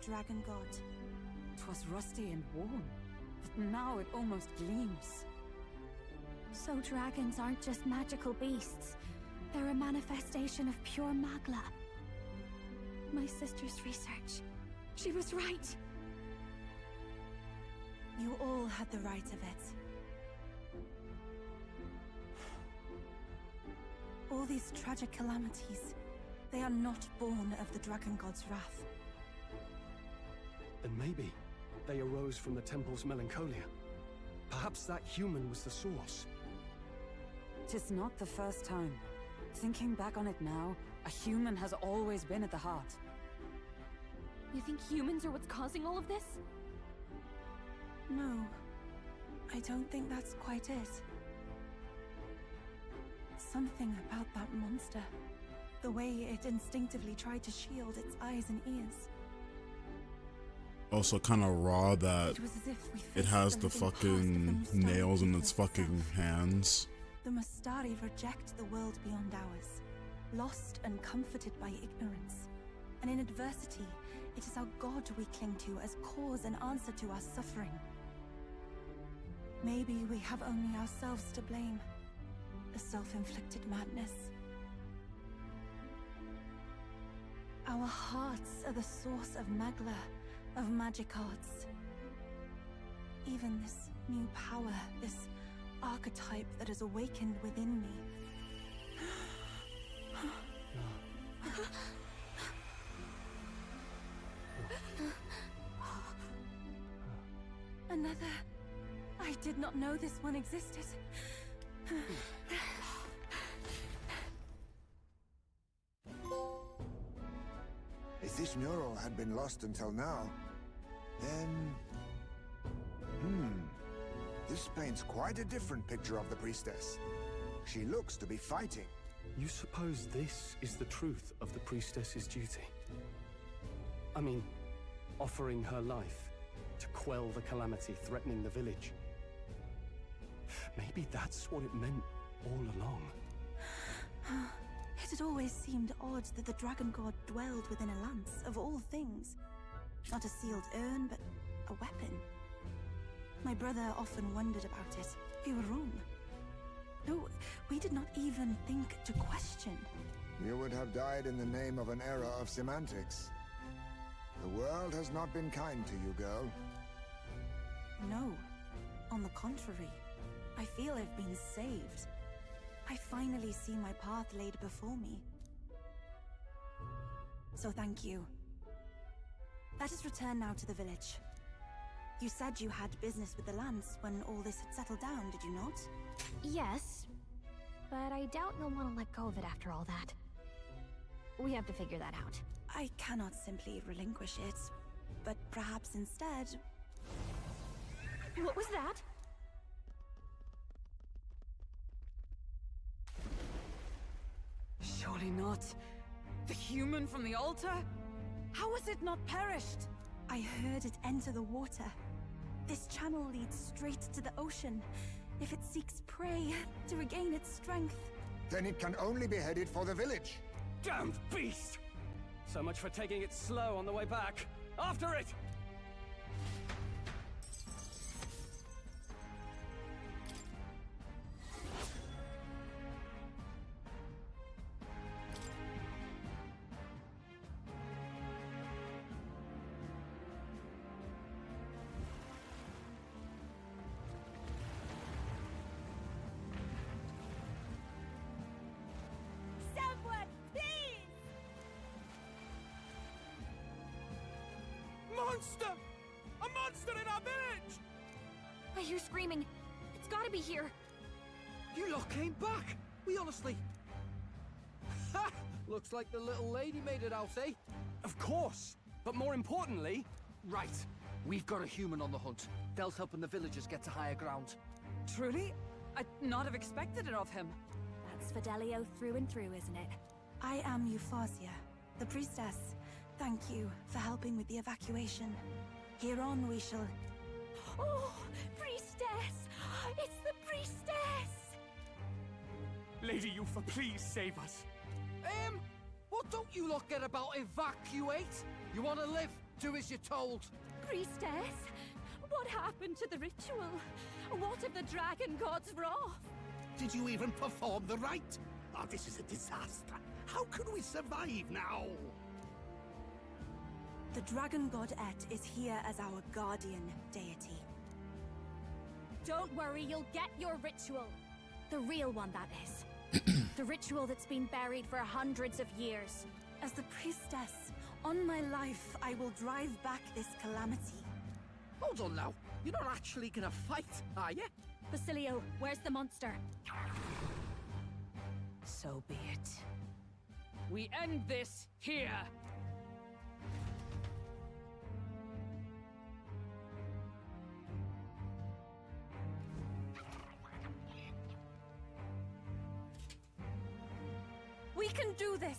dragon god. 'Twas rusty and worn, but now it almost gleams. So dragons aren't just magical beasts. They're a manifestation of pure magla. My sister's research. She was right. You all had the right of it. All these tragic calamities, they are not born of the dragon god's wrath. And maybe they arose from the temple's melancholia. Perhaps that human was the source. 'Tis not the first time. Thinking back on it now, a human has always been at the heart. You think humans are what's causing all of this? No, I don't think that's quite it. Something about that monster. The way it instinctively tried to shield its eyes and ears. Also kind of raw that It was as if we it faced has the the living past of fucking the Mustari nails in people its fucking itself. hands. The Mustari reject the world beyond ours, lost and comforted by ignorance. And in adversity, it is our God we cling to as cause and answer to our suffering. Maybe we have only ourselves to blame. A self-inflicted madness. Our hearts are the source of magla, of magic arts. Even this new power, this archetype that has awakened within me. Another. I did not know this one existed. If this mural had been lost until now, then... This paints quite a different picture of the priestess. She looks to be fighting. You suppose this is the truth of the priestess's duty? I mean, offering her life to quell the calamity threatening the village. Maybe that's what it meant all along. It had always seemed odd that the dragon god dwelled within a lance, of all things. Not a sealed urn, but a weapon. My brother often wondered about it. We were wrong. No, we did not even think to question. You would have died in the name of an era of semantics. The world has not been kind to you, girl. No. On the contrary, I feel I've been saved. I finally see my path laid before me. So thank you. Let us return now to the village. You said you had business with the lance when all this had settled down, did you not? Yes, but I doubt you'll want to let go of it after all that. We have to figure that out. I cannot simply relinquish it, but perhaps instead... What was that? Surely not. The human from the altar? How has it not perished? I heard it enter the water. This channel leads straight to the ocean. If it seeks prey to regain its strength... Then it can only be headed for the village. Damned beast! So much for taking it slow on the way back. After it! Someone, please! Monster! A monster in our village! I hear screaming. It's gotta be here. You lot came back! We honestly... Ha! Looks like the little lady made it out, eh? Of course! But more importantly... Right. We've got a human on the hunt. Del's helping the villagers get to higher ground. Truly? I'd not have expected it of him. That's Fidelio through and through, isn't it? I am Euphasia, the priestess. Thank you for helping with the evacuation. Hereon we shall... Oh, priestess! It's the priestess! Lady Yufa, please save us. What don't you lot get about evacuate? You want to live? Do as you're told. Priestess, what happened to the ritual? What if the dragon gods wrath? Did you even perform the rite? Oh, this is a disaster. How can we survive now? The dragon god Et is here as our guardian deity. Don't worry, you'll get your ritual. The real one, that is. The ritual that's been buried for hundreds of years. As the priestess, on my life, I will drive back this calamity. Hold on now. You're not actually gonna fight, are you? Basilio, where's the monster? So be it. We end this here! We can do this!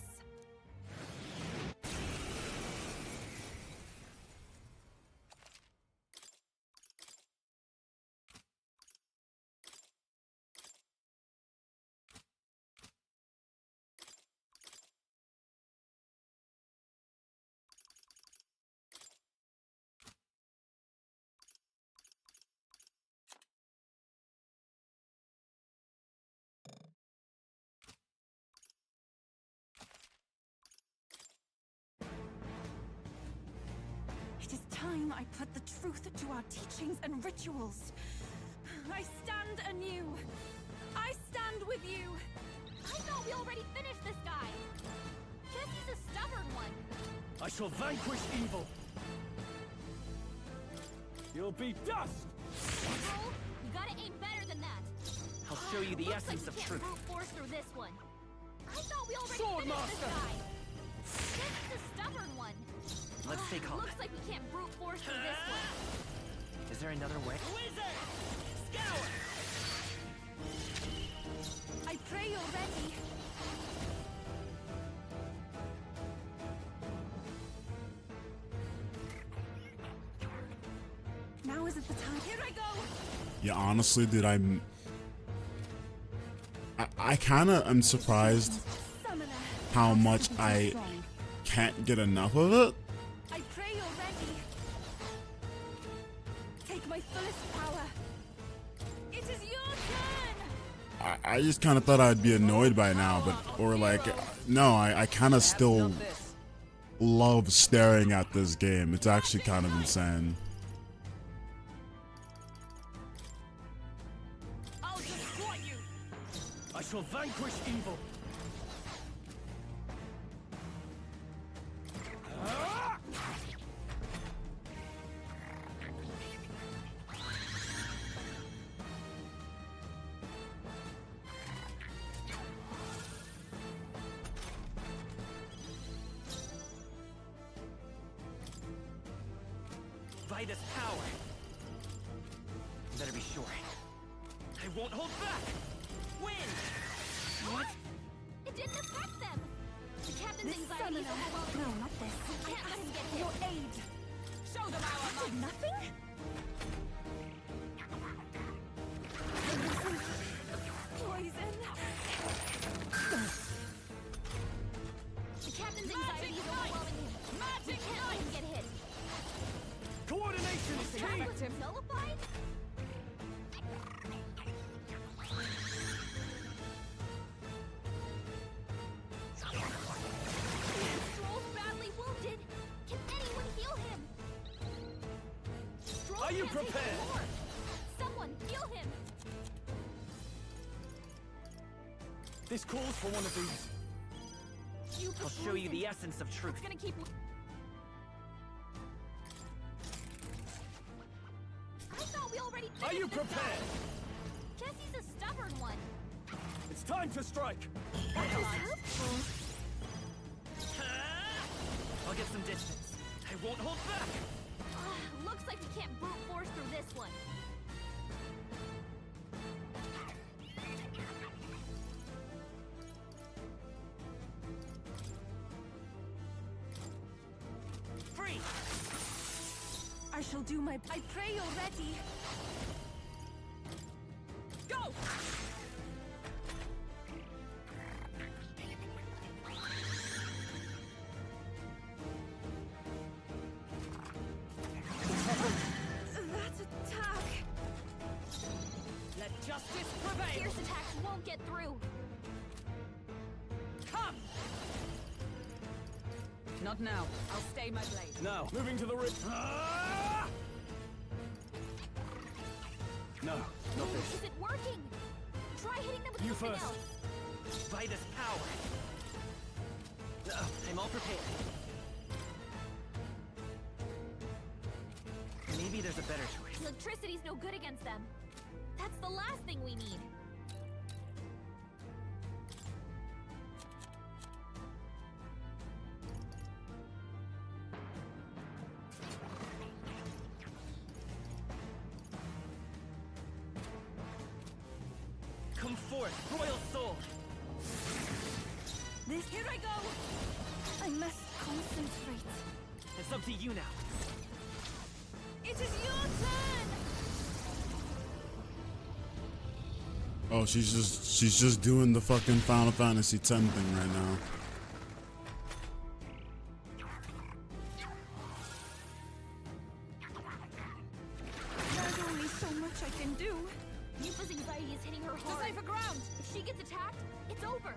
It is time I put the truth to our teachings and rituals. I stand anew. I stand with you. I thought we already finished this guy. Guess he's a stubborn one. I shall vanquish evil. You'll be dust! Bro, you gotta aim better than that. I'll show you the Looks essence like of we truth. can't brute force through this one. I thought we already Sword finished Master! this guy. Guess he's a stubborn one. Let's stay calm. Looks like we can't brute force through this one. Is there another way? I pray you're ready. Now isn't the time. Here I go! Yeah, honestly, dude, I kind of am surprised Summoner. how much I can't get enough of it. I pray you're ready. Take my fullest power. It is your turn! I just kind of thought I'd be annoyed by now, but, or like, no, I kind of still love staring at this game. It's actually kind of insane. I'll destroy you! I shall vanquish evil. By this power. You better be sure. I won't hold back! Win! What? It didn't affect them. The captain's This anxiety is summoner. overwhelming. No, not this. We can't let him get hit. Your aid. Show them our Did might. nothing? Poison. The captain's anxiety is overwhelming him. We can't let him get hit. Coordination is The key! was nullified? Stroll's badly wounded. Can anyone heal him? Stroll Are you can't take prepared? anymore. Someone heal him. This calls for one of these. I'll show you the essence of truth. It's gonna keep. I thought we already Are you finished this guy. prepared? Guess he's a stubborn one. It's time to strike! That was helpful. I'll get some distance. I won't hold back! Looks like we can't brute force through this one. Free! I shall do my... I pray you're ready. Go! fierce attacks won't get through. Come! Not now. I'll stay my blade. Now, moving to the ring. No, not this. Is it working? Try hitting them with You something first. else. By this power. I'm all prepared. Maybe there's a better choice. Electricity's no good against them. That's the last thing we need. Come forth, royal soul. Here I go! I must concentrate. It's up to you now. It is your turn! Oh, she's just doing the fucking Final Fantasy X thing right now. There's only so much I can do. Yupa's anxiety is hitting her hard. Decipher ground! If she gets attacked, it's over.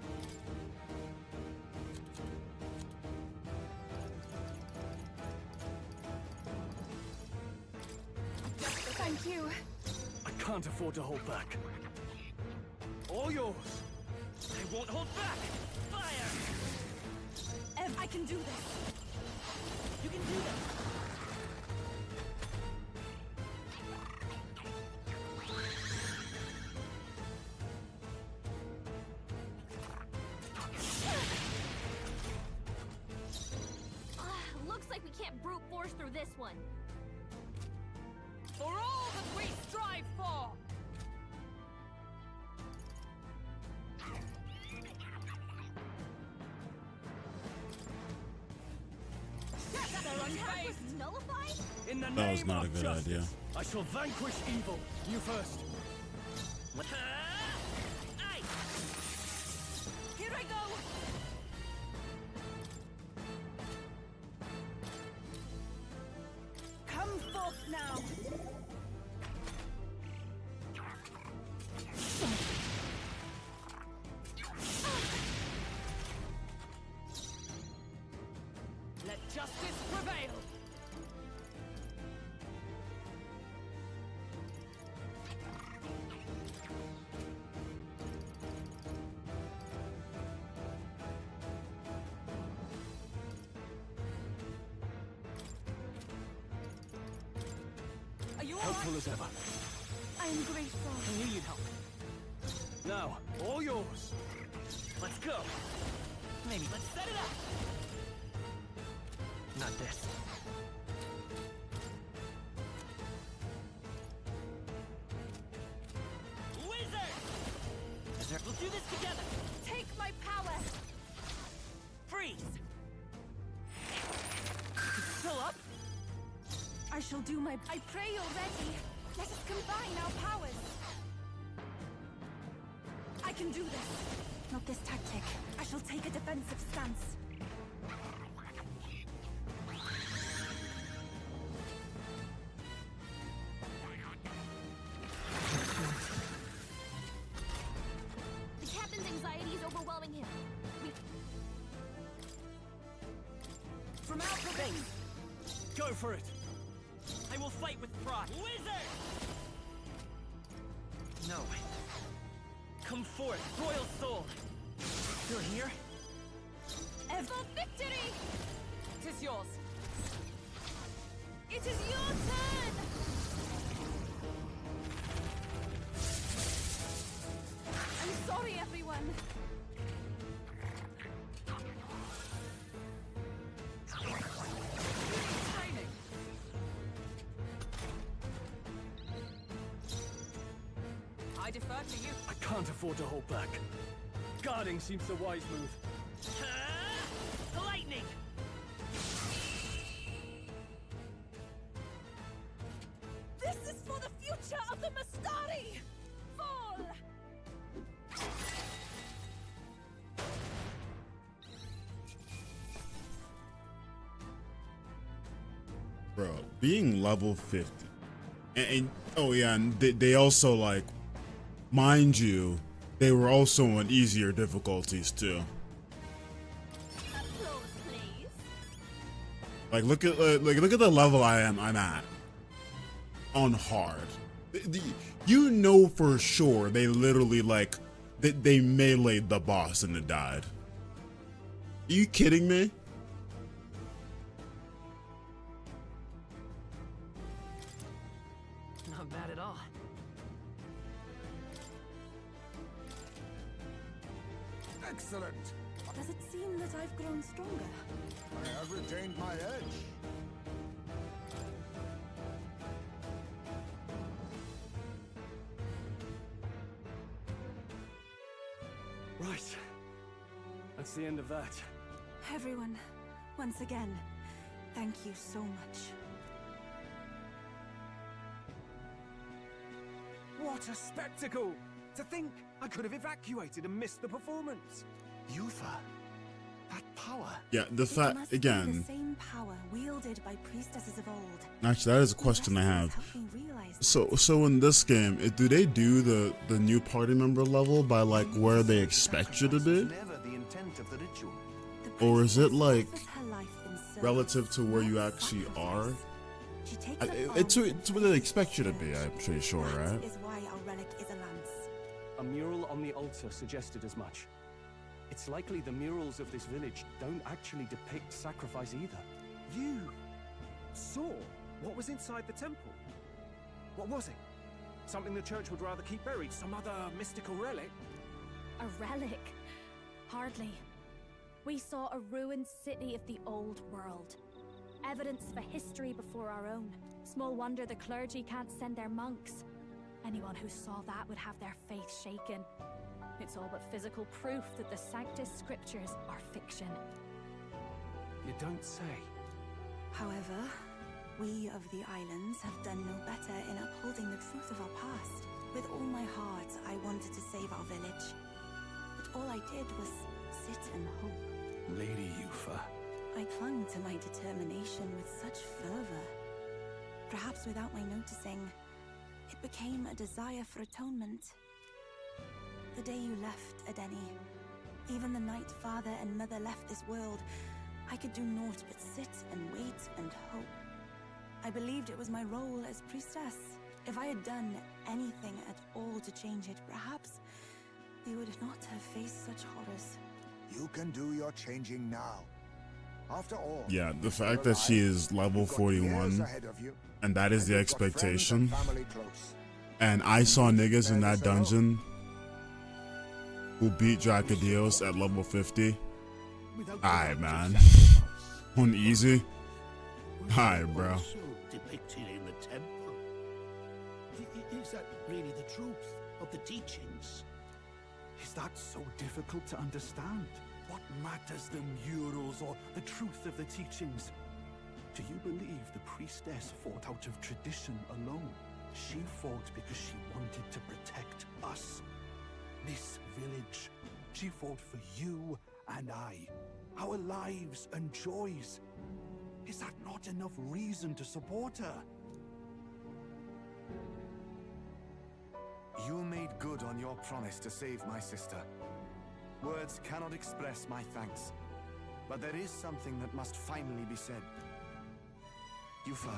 Thank you. I can't afford to hold back. All yours. I won't hold back. Fire! I can do this. You can do this. Looks like we can't brute force through this one. For all that we strive for! Attack was nullified? In the That name was not a of good justice, idea. I shall vanquish evil. You first. What? Aye! Here I go! Come forth now! Let justice prevail! Are you Helpful as ever. I am grateful. I knew you'd help. Now, all yours. Let's go. Maybe let's set it up. Not this. Wizard! We'll do this together. Take my power! Freeze! It's still up? I shall do my... I pray you're ready. Let us combine our powers. I can do this. Not this tactic. I shall take a defensive stance. The captain's anxiety is overwhelming him. From outer base! Go for it. I will fight with pride. Wizard! No. Come forth, royal soul! You're here? Ever victory! It is yours. It is your turn! I'm sorry, everyone. Training. I defer to you. I can't afford to hold back. Guarding seems the wise move. Lightning! This is for the future of the Mastari! Fall! Bro, being level 50. And oh yeah, and they also like Mind you, they were also on easier difficulties too. Like look at the level I'm at on hard. You know for sure they literally like they meleeed the boss and it died. Are you kidding me? Not bad at all. Excellent. Does it seem that I've grown stronger? I have retained my edge. Right. That's the end of that. Everyone, once again, thank you so much. What a spectacle! To think I could have evacuated and missed the performance. Yufa, that power. Yeah, the It fact must be again. the same power wielded by priestesses of old. Actually, that is a question I have. So in this game, do they do the new party member level by like where they expect you to be, Never the intent of the ritual. or is it like relative to where you actually are? It's where they expect you to be. I'm pretty sure, right? That is why our relic is a lance. A mural on the altar suggested as much. It's likely the murals of this village don't actually depict sacrifice either. You saw what was inside the temple? What was it? Something the church would rather keep buried? Some other mystical relic? A relic? Hardly. We saw a ruined city of the old world. Evidence of a history before our own. Small wonder the clergy can't send their monks. Anyone who saw that would have their faith shaken. It's all but physical proof that the Sanctus Scriptures are fiction. You don't say. However, we of the islands have done no better in upholding the truth of our past. With all my heart, I wanted to save our village. But all I did was sit and hope. Lady Yufa. I clung to my determination with such fervor. Perhaps without my noticing, it became a desire for atonement. The day you left, Adeni, even the night father and mother left this world, I could do naught but sit and wait and hope. I believed it was my role as priestess. If I had done anything at all to change it, perhaps we would not have faced such horrors. You can do your changing now. After all, Yeah, the fact that she is level 41 and that is the expectation. And I saw niggas in that dungeon who beat Dracodios at level 50. Alright, man. On easy. Alright, bro. Depicted in the temple. Is that really the truth of the teachings? Is that so difficult to understand? What matters the murals or the truth of the teachings? Do you believe the priestess fought out of tradition alone? She fought because she wanted to protect us. This village. She fought for you and I. Our lives and joys. Is that not enough reason to support her? You made good on your promise to save my sister. Words cannot express my thanks. But there is something that must finally be said. Yufa,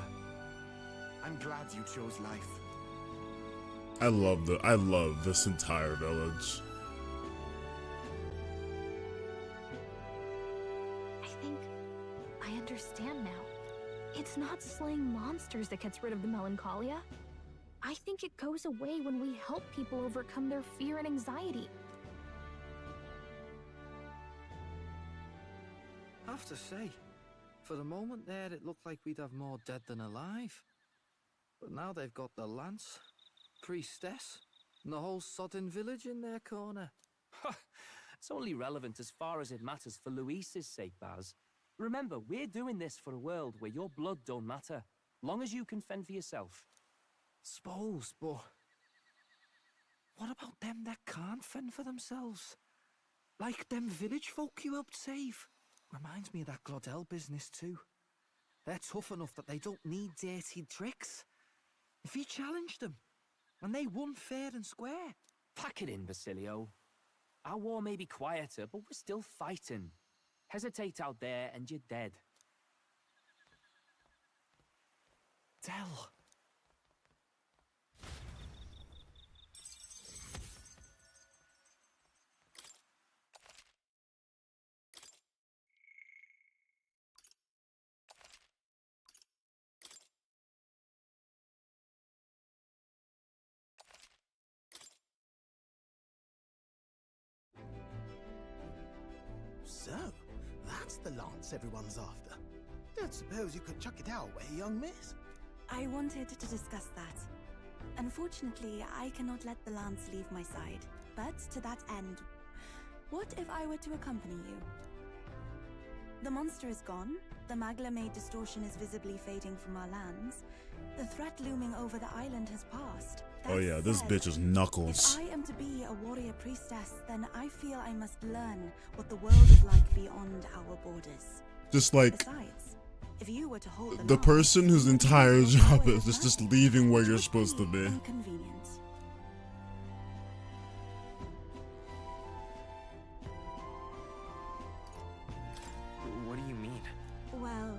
I'm glad you chose life. I love this entire village. I think I understand now. It's not slaying monsters that gets rid of the melancholia. I think it goes away when we help people overcome their fear and anxiety. I have to say, for the moment there, it looked like we'd have more dead than alive. But now they've got the lance, priestess, and the whole sodden village in their corner. It's only relevant as far as it matters for Luis's sake, Baz. Remember, we're doing this for a world where your blood don't matter, long as you can fend for yourself. Suppose, but what about them that can't fend for themselves? Like them village folk you helped save? Reminds me of that Glodell business too. They're tough enough that they don't need dirty tricks. If you challenged them, and they won fair and square, Pack it in, Basilio. Our war may be quieter, but we're still fighting. Hesitate out there and you're dead. Del. So, that's the lance everyone's after. Don't suppose you could chuck it our way, young miss? I wanted to discuss that. Unfortunately, I cannot let the lance leave my side. But to that end, what if I were to accompany you? The monster is gone, the Magla-made distortion is visibly fading from our lands, the threat looming over the island has passed. Oh yeah, this bitch is Knuckles. If I am to be a warrior priestess, then I feel I must learn what the world is like beyond our borders. Just like Besides, if you were to hold the lance, person whose entire job is just leaving where you're supposed to be. inconvenient. What do you mean? Well,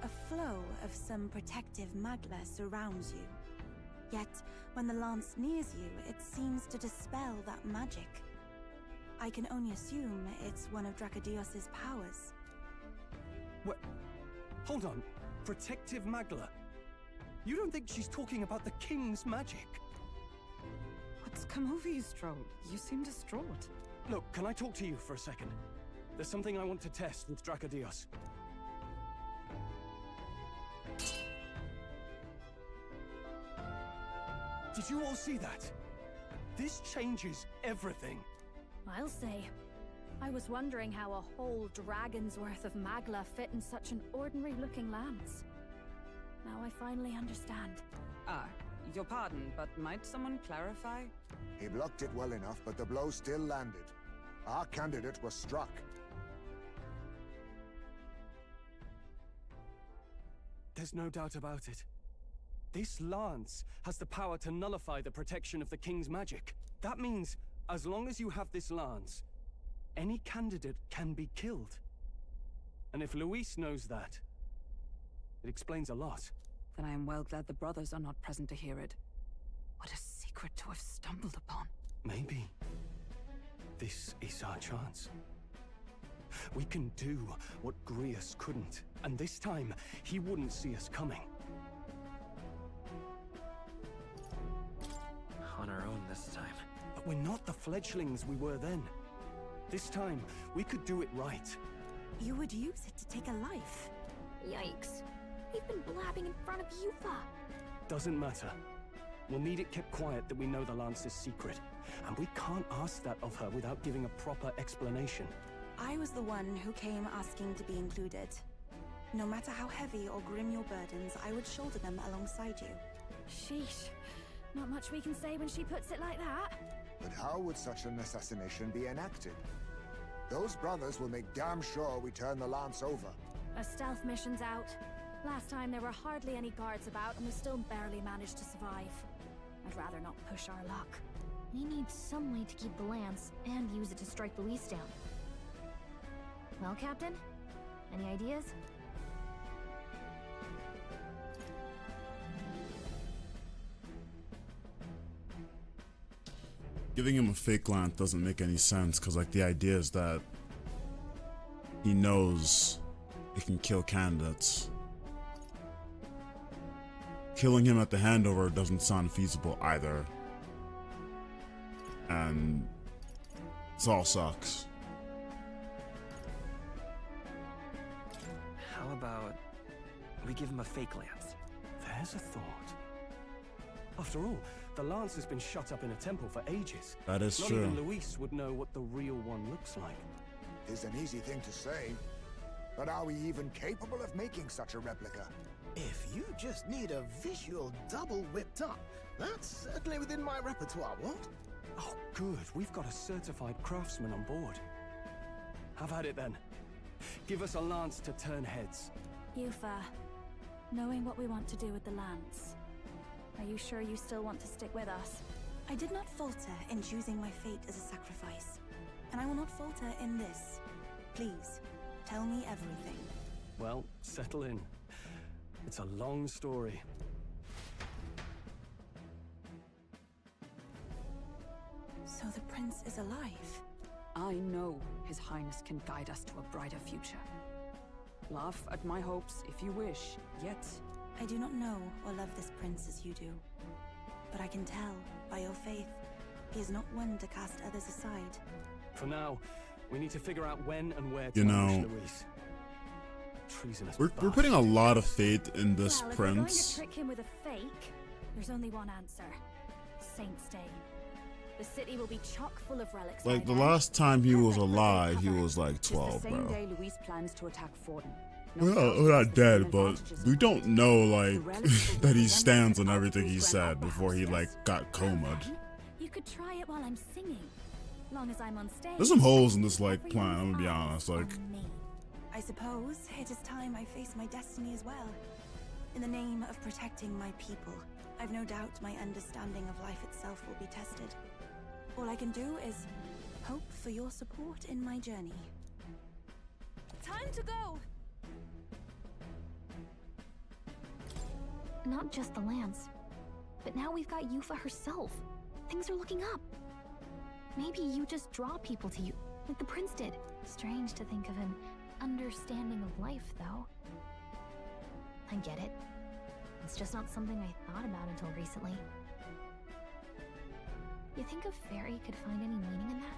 a flow of some protective magla surrounds you. Yet, when the lance nears you, it seems to dispel that magic. I can only assume it's one of Dracodios's powers. What? Hold on. Protective Magla? You don't think she's talking about the king's magic? What's come over you, Stroll? You seem distraught. Look, can I talk to you for a second? There's something I want to test with Dracodios. Did you all see that? This changes everything. I'll say. I was wondering how a whole dragon's worth of magla fit in such an ordinary-looking lance. Now I finally understand. Your pardon, but might someone clarify? He blocked it well enough, but the blow still landed. Our candidate was struck. There's no doubt about it. This lance has the power to nullify the protection of the king's magic. That means, as long as you have this lance, any candidate can be killed. And if Luis knows that, it explains a lot. Then I am well glad the brothers are not present to hear it. What a secret to have stumbled upon. Maybe this is our chance. We can do what Grius couldn't, and this time he wouldn't see us coming. On our own this time. But we're not the fledglings we were then. This time, we could do it right. You would use it to take a life. Yikes. We've been blabbing in front of Yufa. Doesn't matter. We'll need it kept quiet that we know the lance is secret. And we can't ask that of her without giving a proper explanation. I was the one who came asking to be included. No matter how heavy or grim your burdens, I would shoulder them alongside you. Sheesh. Not much we can say when she puts it like that. But how would such an assassination be enacted? Those brothers will make damn sure we turn the lance over. A stealth mission's out. Last time there were hardly any guards about and we still barely managed to survive. I'd rather not push our luck. We need some way to keep the lance and use it to strike Luis down. Well, Captain? Any ideas? Giving him a fake lance doesn't make any sense, because like the idea is that he knows it can kill candidates. Killing him at the handover doesn't sound feasible either. And it all sucks. How about we give him a fake lance? There's a thought. After all, the lance has been shut up in a temple for ages. That is Not true. even Luis would know what the real one looks like. It's an easy thing to say, but are we even capable of making such a replica? If you just need a visual double whipped up, that's certainly within my repertoire, what? Oh, good. We've got a certified craftsman on board. Have at it then. Give us a lance to turn heads. Yufa, knowing what we want to do with the lance, are you sure you still want to stick with us? I did not falter in choosing my fate as a sacrifice, and I will not falter in this. Please, tell me everything. Well, settle in. It's a long story. So the prince is alive? I know His Highness can guide us to a brighter future. Laugh at my hopes if you wish, yet... I do not know or love this prince as you do. But I can tell, by your faith, he is not one to cast others aside. For now, we need to figure out when and where to You know, ambush Luis. Treasonous we're putting a lot of faith in this Well, if we're going to prince. trick him with a fake, there's only one answer. Saint's Day. The city will be chock full of relics. Like, by the then. last time he was Perfect for alive, he cover. was like Tis 12, the same bro. day Luis plans to attack Forden. No Well, doubt we're he not has the same dead, but advantages we as don't know, like, The relics will that he represent stands on our everything he true said friend before he, like, Boundless. got comaed. You could try it while I'm singing. Long as I'm on stage. There's some holes in this, like, plan, I'm everyone's gonna be eyes honest, like... on me. I suppose it is time I face my destiny as well. In the name of protecting my people, I've no doubt my understanding of life itself will be tested. All I can do is hope for your support in my journey. Time to go! Not just the lance, but now we've got Yufa herself. Things are looking up. Maybe you just draw people to you, like the prince did. Strange to think of an understanding of life, though. I get it. It's just not something I thought about until recently. You think a fairy could find any meaning in that?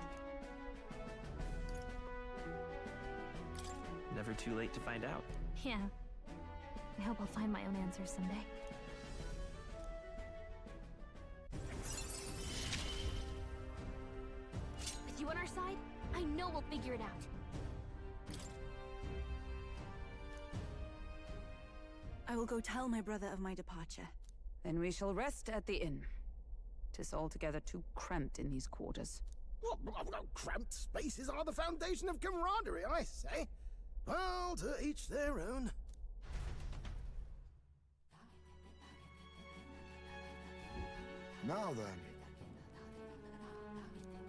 Never too late to find out. Yeah. I hope I'll find my own answers someday. With you on our side, I know we'll figure it out. I will go tell my brother of my departure. Then we shall rest at the inn. 'Tis altogether too cramped in these quarters. Cramped spaces are the foundation of camaraderie, I say. Well, to each their own. Now then.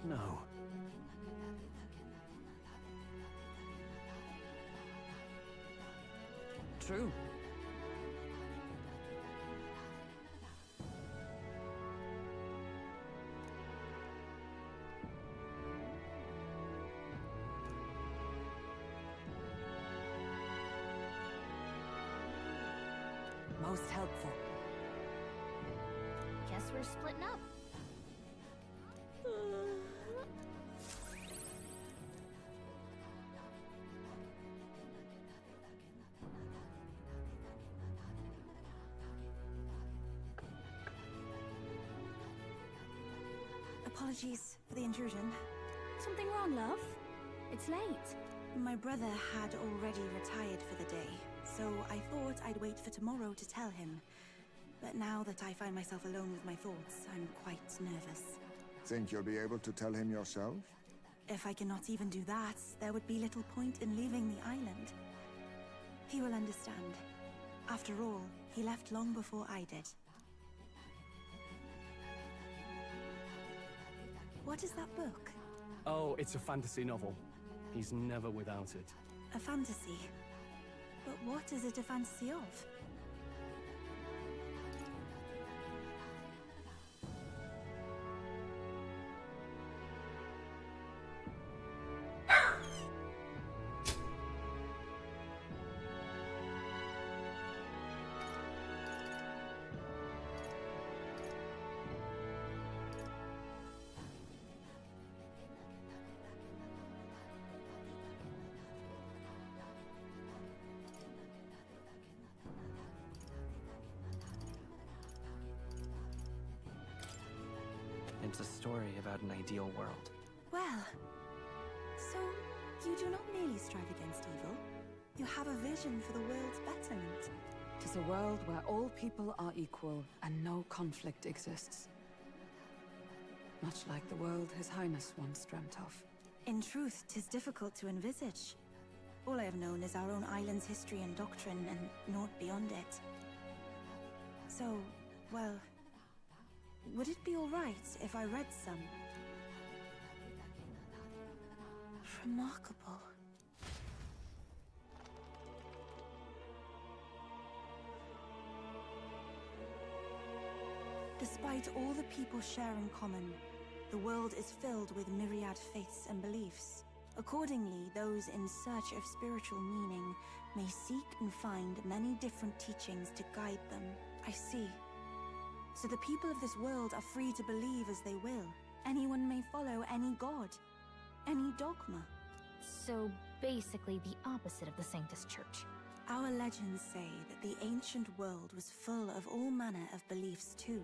No. True. Most helpful. Guess we're splitting up. Apologies for the intrusion. Something wrong, love? It's late. My brother had already retired for the day, so I thought I'd wait for tomorrow to tell him. But now that I find myself alone with my thoughts, I'm quite nervous. Think you'll be able to tell him yourself? If I cannot even do that, there would be little point in leaving the island. He will understand. After all, he left long before I did. What is that book? Oh, it's a fantasy novel. He's never without it. A fantasy? But what is it a fantasy of? It's a story about an ideal world. Well, so you do not merely strive against evil. You have a vision for the world's betterment. 'Tis a world where all people are equal and no conflict exists. Much like the world His Highness once dreamt of. In truth, 'tis difficult to envisage. All I have known is our own island's history and doctrine, and naught beyond it. So, well, Would it be alright if I read some? Remarkable. Despite all the people share in common, the world is filled with myriad faiths and beliefs. Accordingly, those in search of spiritual meaning may seek and find many different teachings to guide them. I see. So the people of this world are free to believe as they will. Anyone may follow any god, any dogma. So basically the opposite of the Sanctus Church. Our legends say that the ancient world was full of all manner of beliefs too.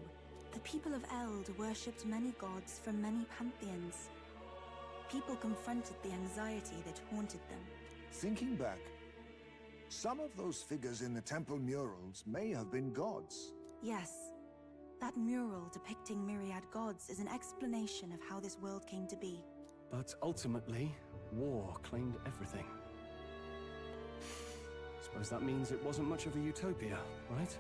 The people of Eld worshipped many gods from many pantheons. People confronted the anxiety that haunted them. Thinking back, some of those figures in the temple murals may have been gods. Yes, that mural depicting myriad gods is an explanation of how this world came to be. But ultimately, war claimed everything. Suppose that means it wasn't much of a utopia, right?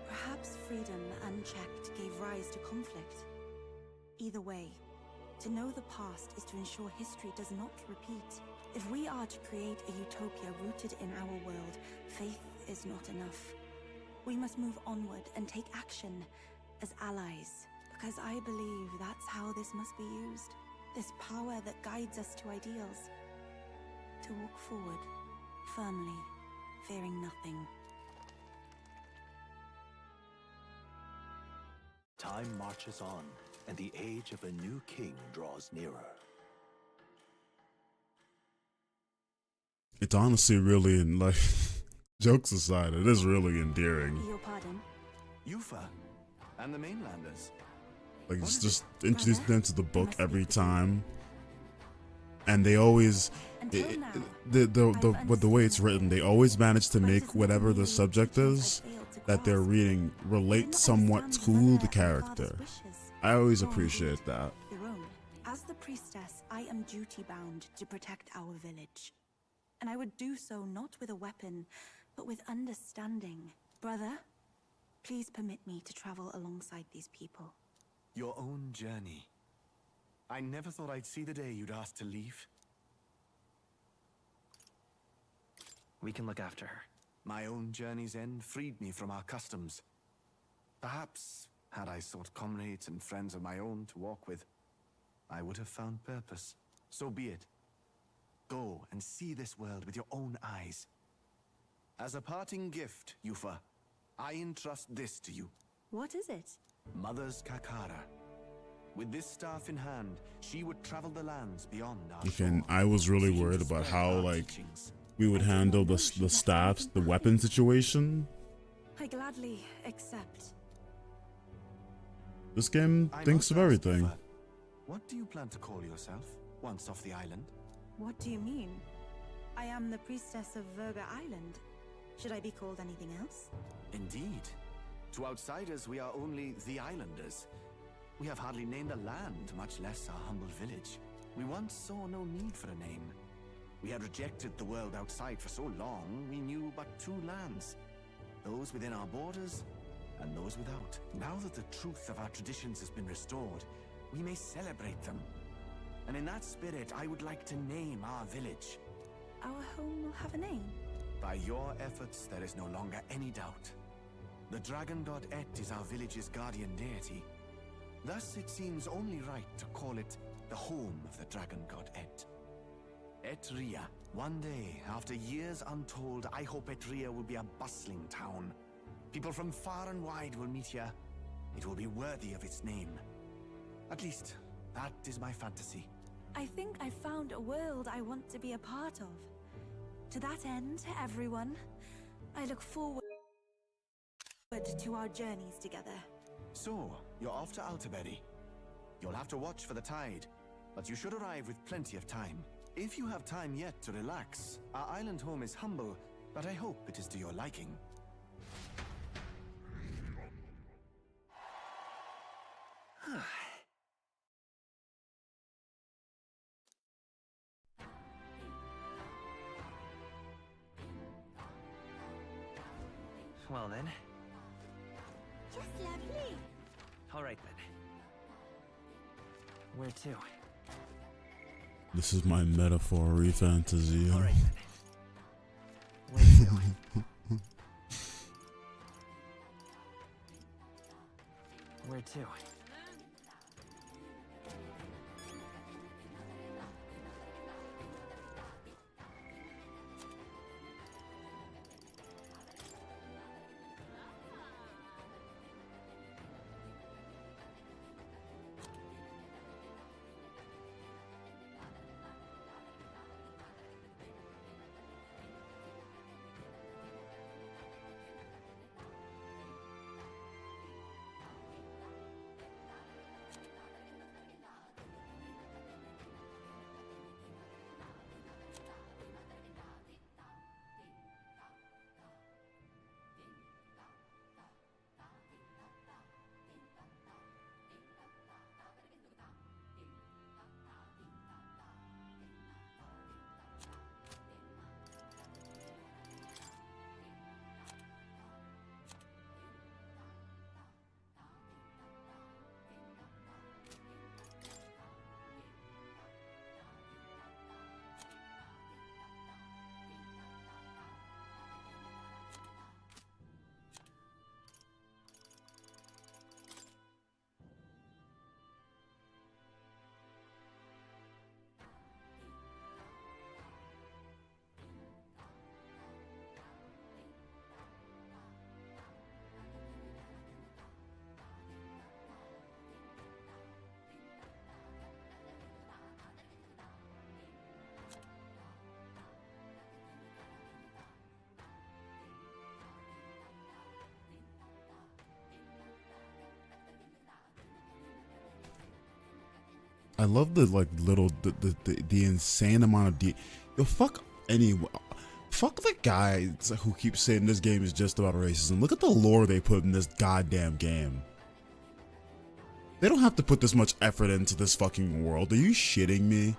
Perhaps freedom unchecked gave rise to conflict. Either way, to know the past is to ensure history does not repeat. If we are to create a utopia rooted in our world, faith is not enough. We must move onward and take action as allies, because I believe that's how this must be used. This power that guides us to ideals. To walk forward, firmly, fearing nothing. Time marches on, and the age of a new king draws nearer. It's honestly really, like, jokes aside, it is really endearing. Your pardon? Yufa and the mainlanders. Like, it's just introduced them to the book every time, and they always, with the way it's written, they always manage to make whatever the subject is that they're reading relate somewhat to the character. I always appreciate that. As the priestess, I am duty-bound to protect our village. And I would do so not with a weapon, but with understanding. Brother, please permit me to travel alongside these people. Your own journey. I never thought I'd see the day you'd ask to leave. We can look after her. My own journey's end freed me from our customs. Perhaps, had I sought comrades and friends of my own to walk with, I would have found purpose. So be it. Go and see this world with your own eyes. As a parting gift, Yufa, I entrust this to you. What is it? Mother's Kakara. With this staff in hand, she would travel the lands beyond our Again, I was really worried about how, like, we would handle the staffs, the weapon situation. I gladly accept. This game thinks of everything. What do you plan to call yourself, once off the island? What do you mean? I am the priestess of Verga Island. Should I be called anything else? Indeed. To outsiders, we are only the islanders. We have hardly named a land, much less our humble village. We once saw no need for a name. We had rejected the world outside for so long, we knew but two lands. Those within our borders, and those without. Now that the truth of our traditions has been restored, we may celebrate them. And in that spirit, I would like to name our village. Our home will have a name? By your efforts, there is no longer any doubt. The dragon god Et is our village's guardian deity. Thus, it seems only right to call it the home of the dragon god Et. Etria. One day, after years untold, I hope Etria will be a bustling town. People from far and wide will meet here. It will be worthy of its name. At least, that is my fantasy. I think I found a world I want to be a part of. To that end, everyone, I look forward to our journeys together. So, you're off to Altaberry. You'll have to watch for the tide, but you should arrive with plenty of time. If you have time yet to relax, our island home is humble, but I hope it is to your liking. Well then. Just lovely. All right then. Where to? This is my metaphor fantasy. All right. Where to? Where to? I love the like little the insane amount of yo, fuck the guys who keep saying this game is just about racism. Look at the lore they put in this goddamn game. They don't have to put this much effort into this fucking world. Are you shitting me?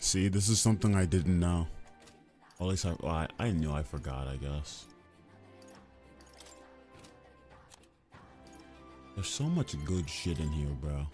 See, this is something I didn't know. Or at least I knew, I forgot, I guess. There's so much good shit in here, bro.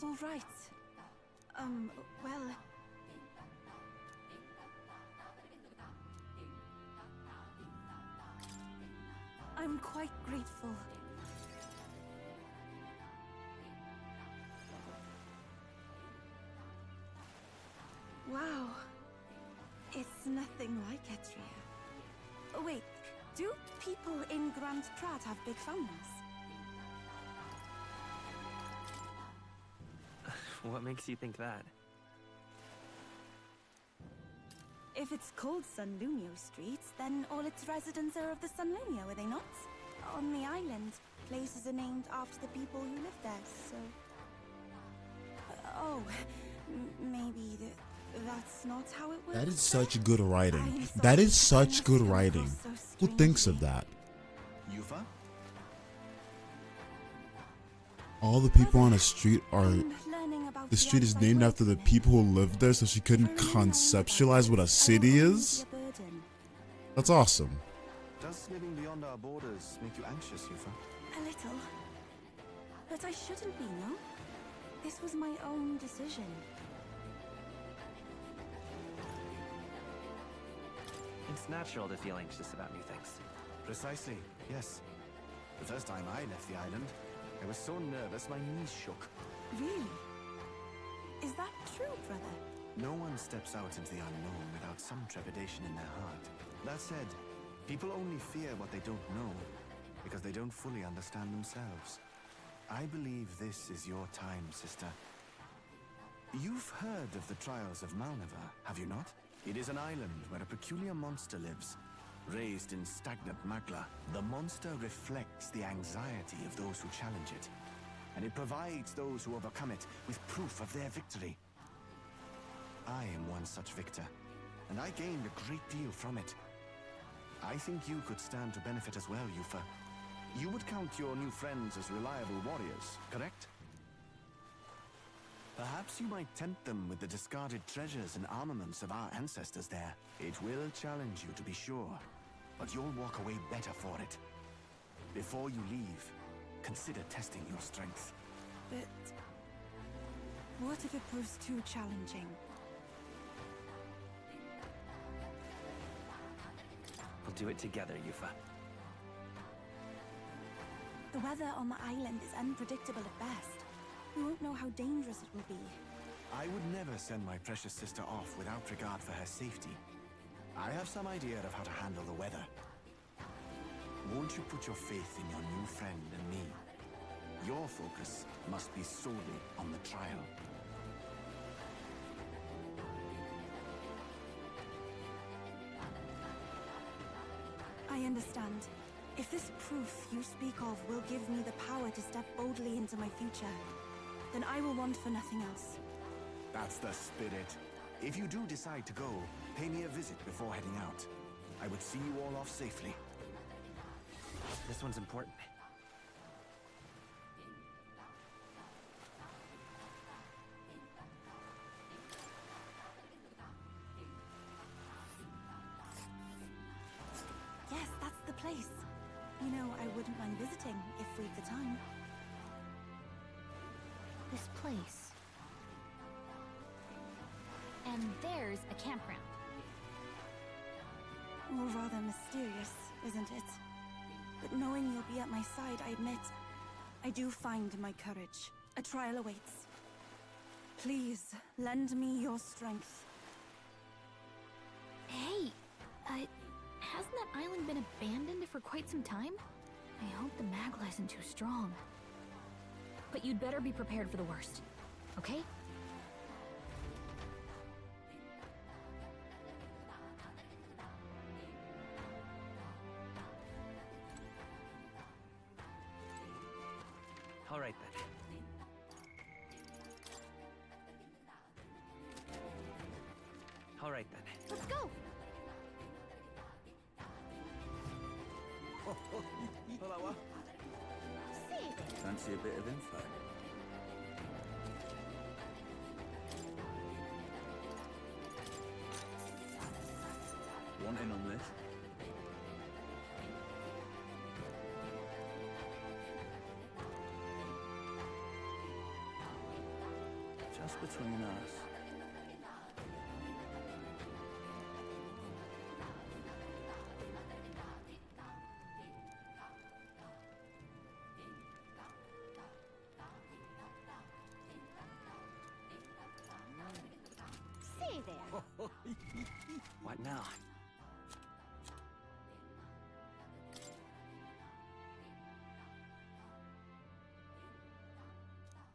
It's all right. Well... I'm quite grateful. Wow. It's nothing like Etria. Oh, wait. Do people in Grand Prat have big families? What makes you think that? If it's called Sunlunio Street, then all its residents are of the Sunlunio, are they not? On the island, places are named after the people who live there, so... maybe that's not how it works. That is such good writing. That is such good writing. Who thinks of that? Yufa? All the people on the street are... The street is named after the people who lived there, so she couldn't conceptualize what a city is? That's awesome. Does living beyond our borders make you anxious, Yufa? A little. But I shouldn't be, no? This was my own decision. It's natural to feel anxious about new things. Precisely, yes. The first time I left the island, I was so nervous my knees shook. Really? Is that true, brother? No one steps out into the unknown without some trepidation in their heart. That said, people only fear what they don't know because they don't fully understand themselves. I believe this is your time, sister. You've heard of the trials of Malnever, have you not? It is an island where a peculiar monster lives, raised in stagnant magma. The monster reflects the anxiety of those who challenge it, and it provides those who overcome it with proof of their victory. I am one such victor, and I gained a great deal from it. I think you could stand to benefit as well, Yufa. You would count your new friends as reliable warriors, correct? Perhaps you might tempt them with the discarded treasures and armaments of our ancestors there. It will challenge you, to be sure, but you'll walk away better for it. Before you leave, consider testing your strength. But... what if it proves too challenging? We'll do it together, Yufa. The weather on the island is unpredictable at best. We won't know how dangerous it will be. I would never send my precious sister off without regard for her safety. I have some idea of how to handle the weather. Won't you put your faith in your new friend and me? Your focus must be solely on the trial. I understand. If this proof you speak of will give me the power to step boldly into my future, then I will want for nothing else. That's the spirit. If you do decide to go, pay me a visit before heading out. I would see you all off safely. This one's important. Yes, that's the place. You know, I wouldn't mind visiting if we've the time. This place. And there's a campground. All rather mysterious, isn't it? But knowing you'll be at my side, I admit, I do find my courage. A trial awaits. Please, lend me your strength. Hey, hasn't that island been abandoned for quite some time? I hope the magla isn't too strong. But you'd better be prepared for the worst, okay? All right, then. All right, then. Let's go! Fancy a bit of info? Want in on this? Just between us. Say there. What now?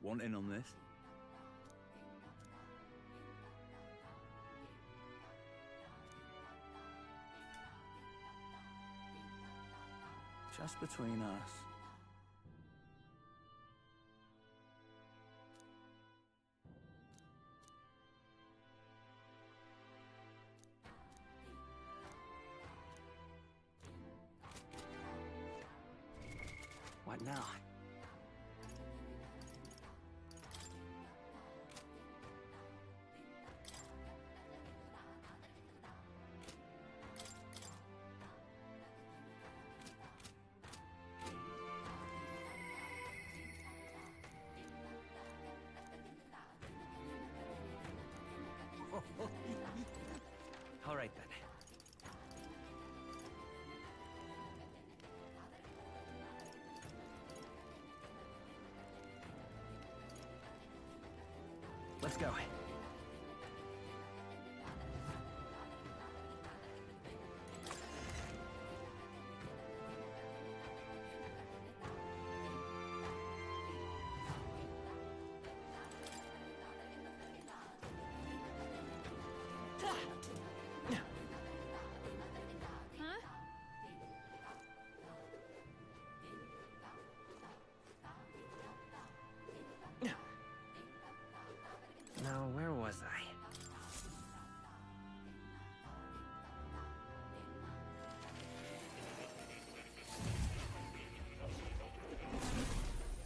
Want in on this? Just between us. What now? All right then. Let's go. Now, where was I?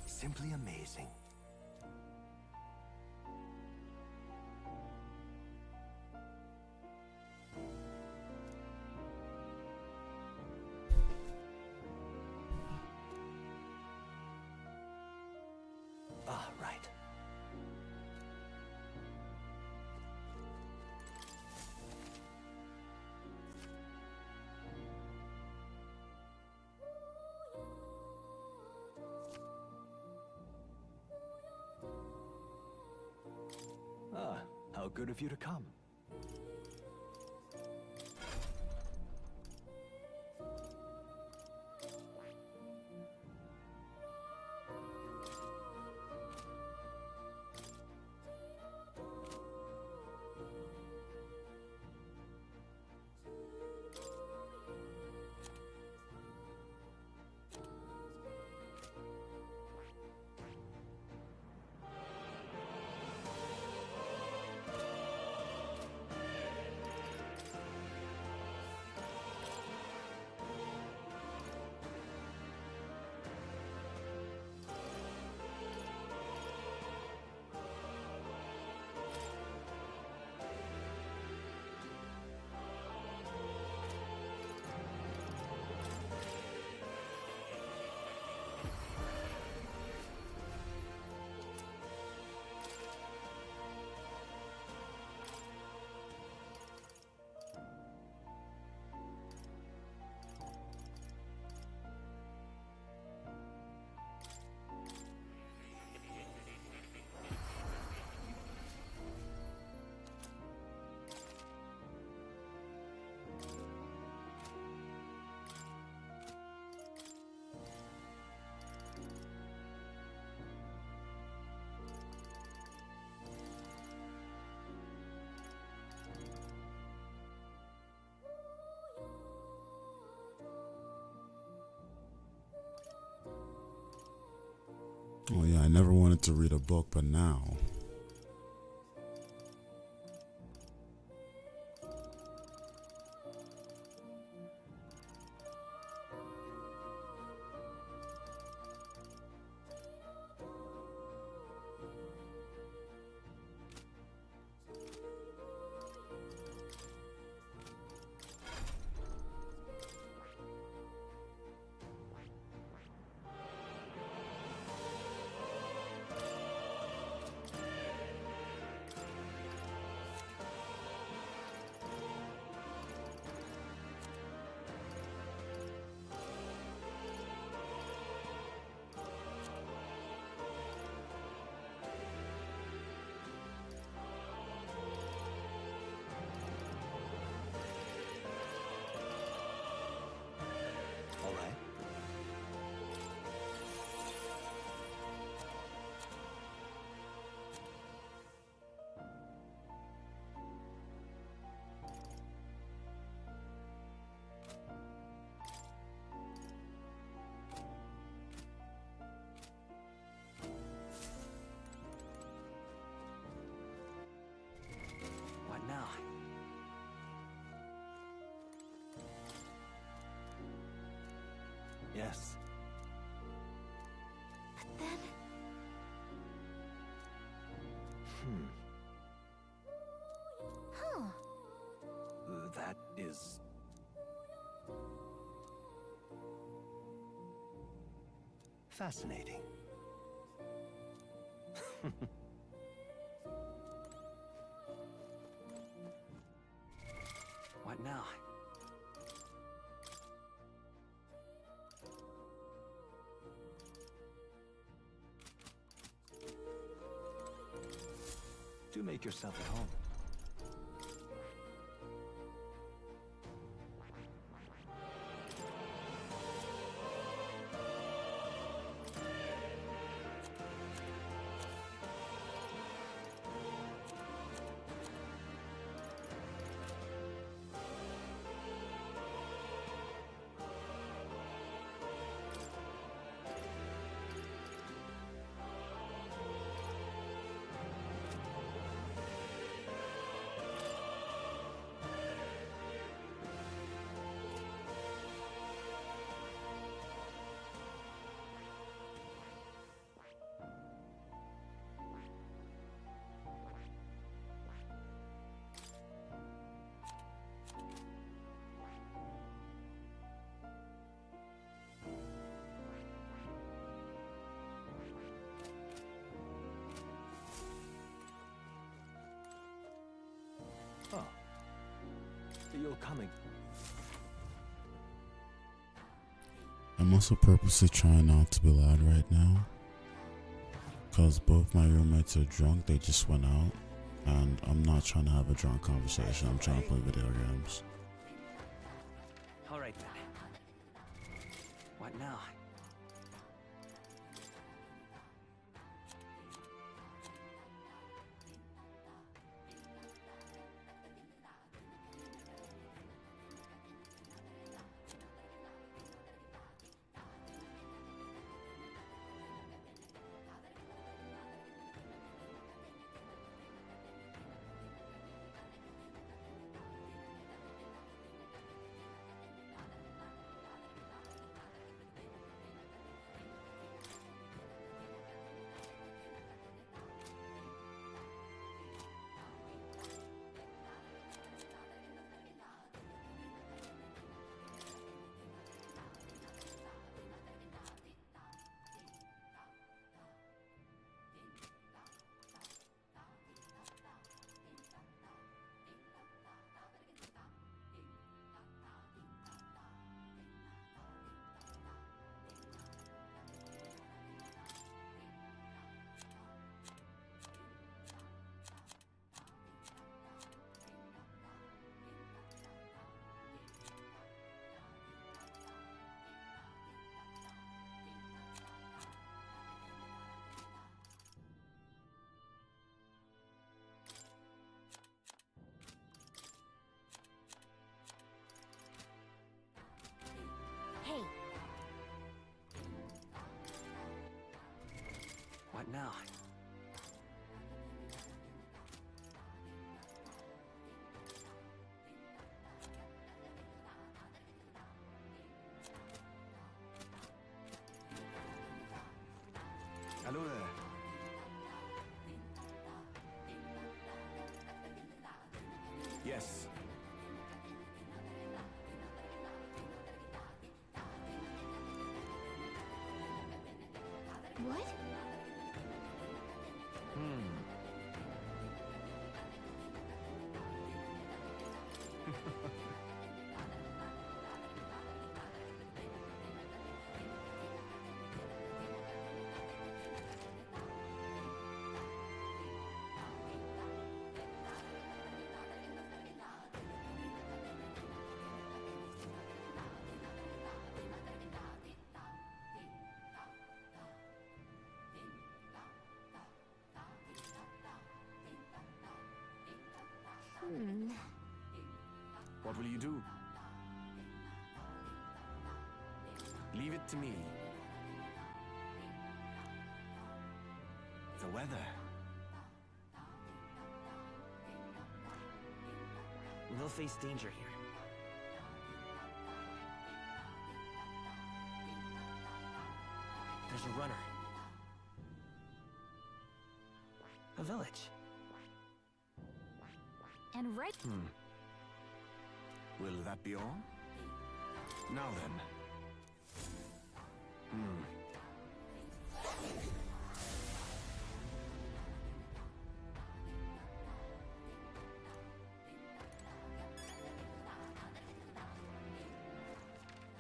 Simply amazing. Ah, right. Ah, how good of you to come. Oh yeah, I never wanted to read a book, but now. Yes. But then... Huh. That is... fascinating. What now? Do make yourself at home. Oh. You're coming. I'm also purposely trying not to be loud right now, because both my roommates are drunk. They just went out, and I'm not trying to have a drunk conversation. I'm trying to play video games. All right then. What now? Hey. What now? Hello there. Yes. What? What will you do? Leave it to me. The weather. We'll face danger here. There's a runner. A village. And right. Will that be all? Now then.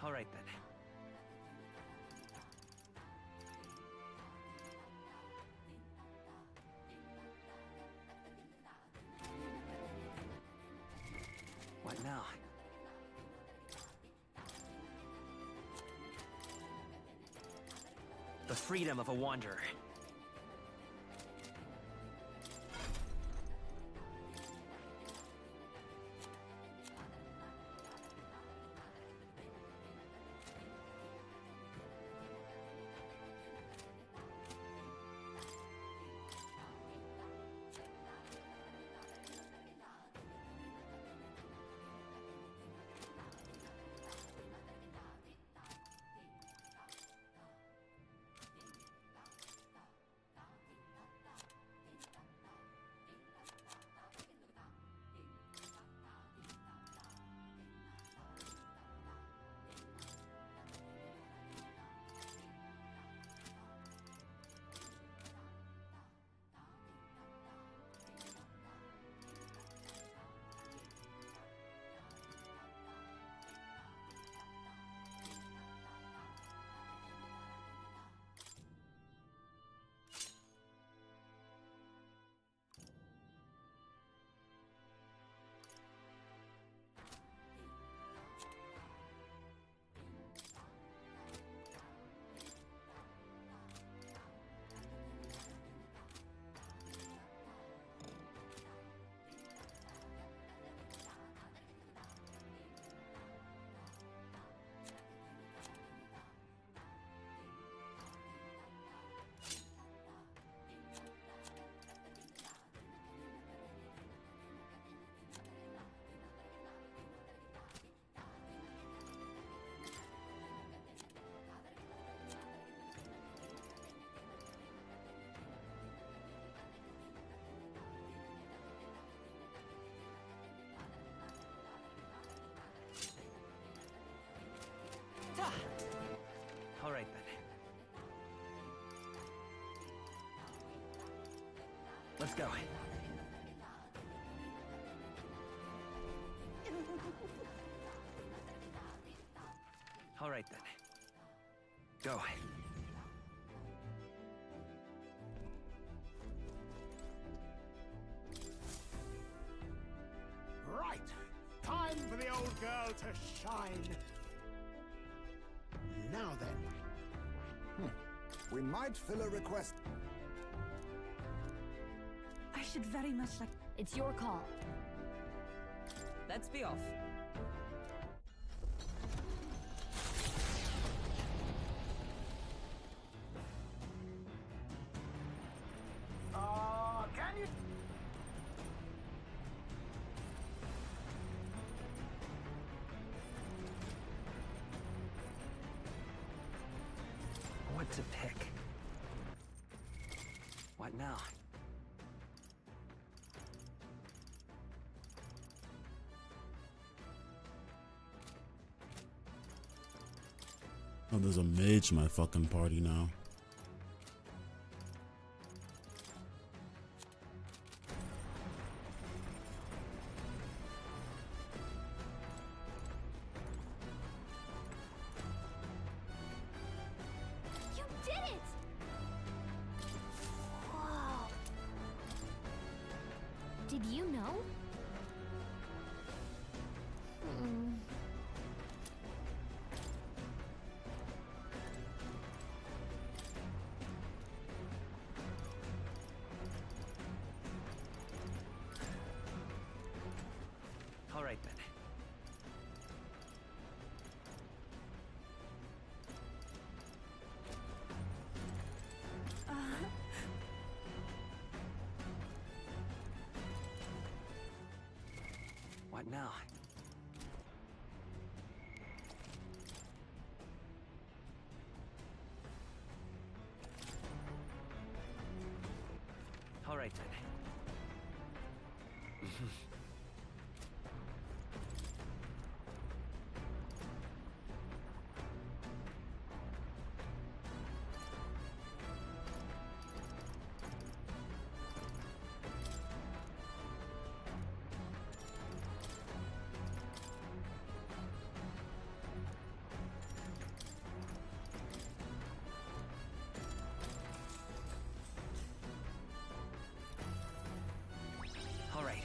All right then. What now? The freedom of a wanderer. All right then. Let's go. All right then. Go. Right. Time for the old girl to shine. Now then. We might fill a request. I should very much like... It's your call. Let's be off. Can you... What to pick? What now? Oh, there's a mage in my fucking party now. You did it! Whoa. Did you know? All right then. What now? right then. All right.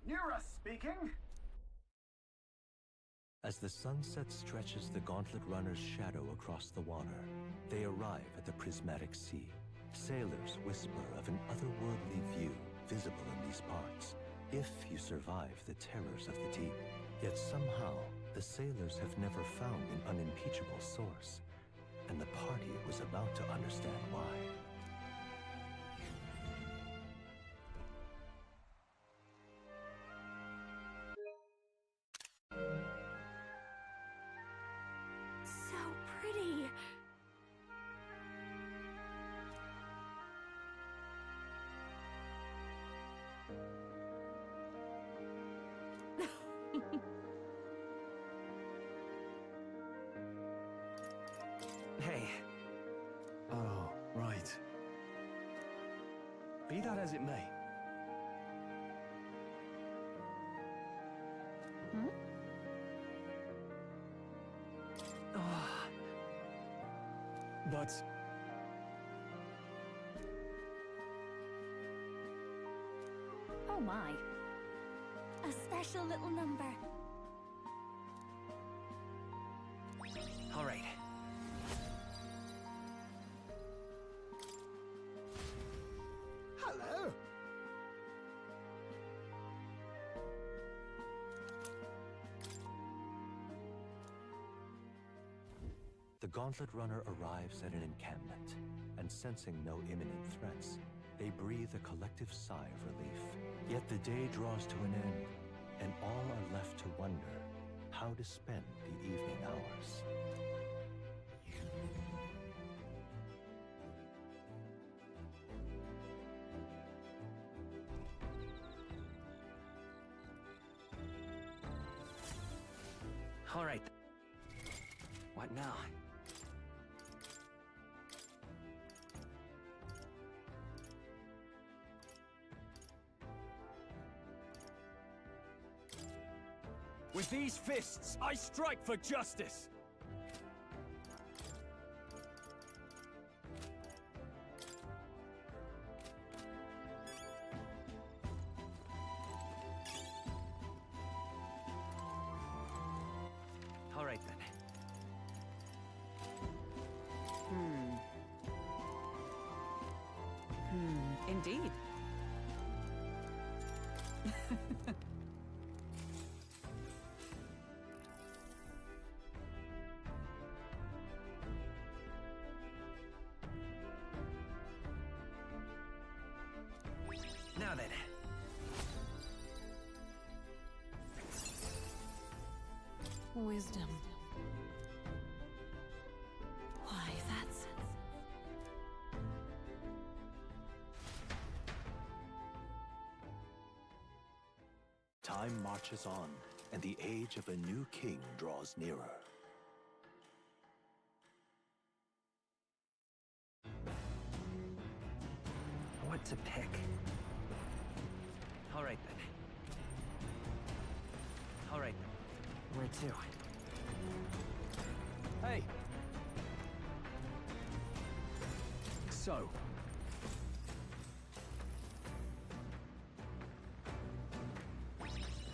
Nira speaking. As the sunset stretches the Gauntlet Runner's shadow across the water, they arrive at the prismatic sea. Sailors whisper of an otherworldly view visible in these parts, if you survive the terrors of the deep. Yet somehow, the sailors have never found an unimpeachable source, and the party was about to understand why. So pretty. Hey. Oh, right. Be that as it may. Hmm? But Oh my. A special little number. All right. Hello. The Gauntlet Runner arrives at an encampment, and sensing no imminent threats, they breathe a collective sigh of relief. Yet the day draws to an end, and all are left to wonder how to spend the evening hours. All right. What now? with these fists, I strike for justice! All right, then. Indeed. Now then. Wisdom. Why, that's... Time marches on, and the age of a new king draws nearer. What to pick? All right, then. All right, then. Where to? Hey! So...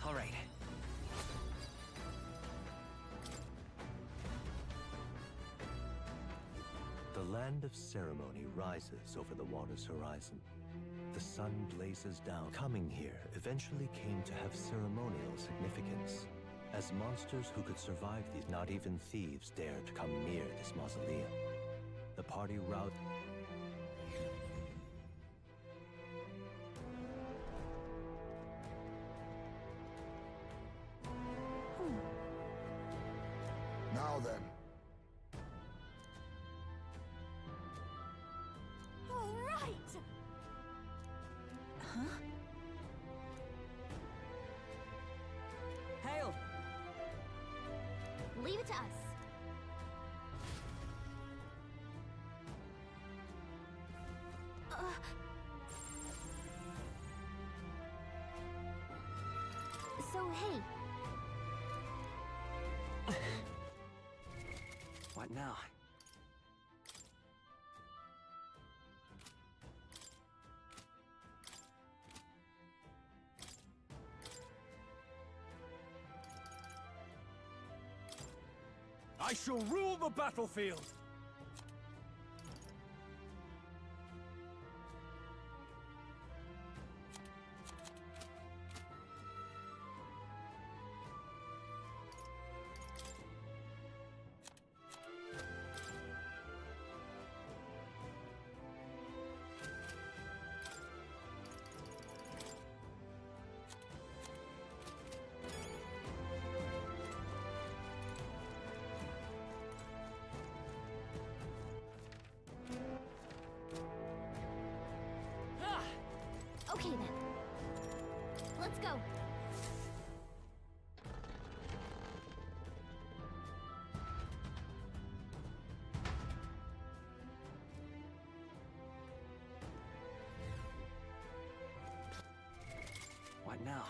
All right. The land of ceremony rises over the water's horizon. The sun blazes down. Coming here eventually came to have ceremonial significance. As monsters who could survive these, not even thieves dared to come near this mausoleum. The party routed. Now then. Huh? Hail! Leave it to us. So, hey, What now? I shall rule the battlefield! okay then. Let's go. What now?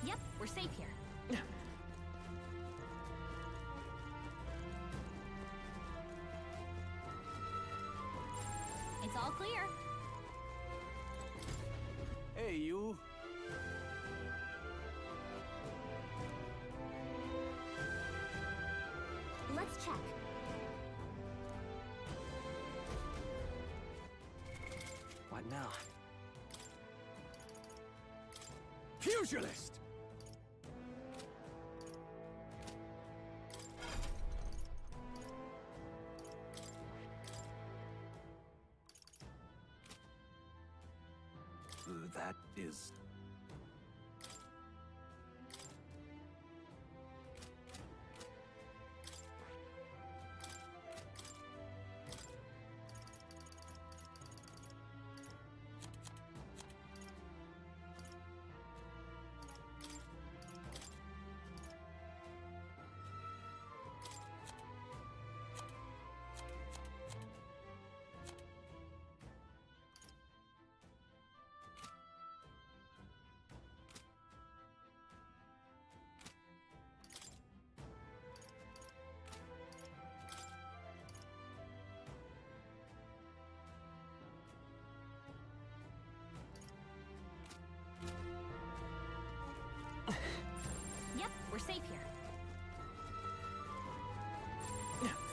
Yep, we're safe here. It's all clear. Hey, you. Let's check. What now? Pugilist! That is... Yep, we're safe here.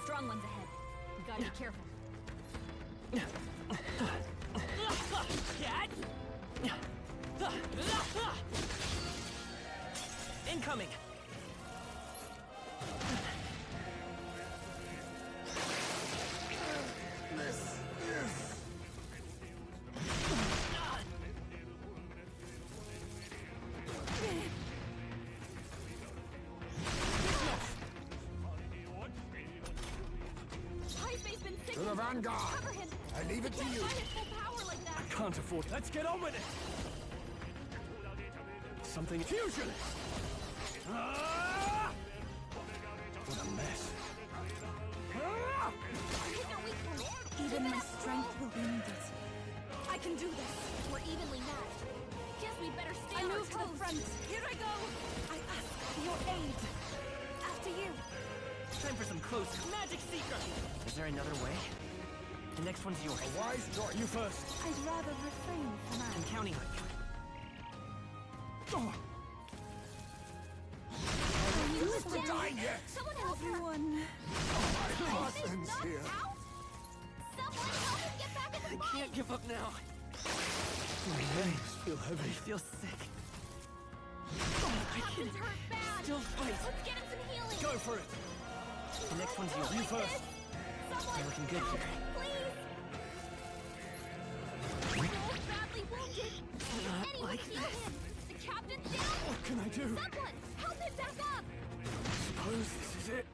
Strong ones ahead. We gotta be careful. Incoming! To the vanguard! I leave it to you. I can't afford it. Let's get on with it! Something fusion! Ah! What a mess. Ah! Even my strength will be needed. I can do this. We're evenly matched. Guess we better stay I on our move to the toes. front. Here I go. I ask for your aid. After you. Time for some close magic seeker! Is there another way? The next one's yours. A wise choice. You first. I'd rather refrain for now. I'm counting on you. Oh. Who's to die yet? Someone help her. Everyone. My Parsons here. Out? So Someone help him get back in the fight! I can't give up now. My legs feel heavy. I feel sick. Captain's hurt bad! Still fight. Let's get him some healing! Go for it. The next one's you. You first. Someone You're looking good help, here. please! Joel's badly wounded! Anyone like heal him! The captain's down! What can I do? Someone help him back up! Suppose this is it.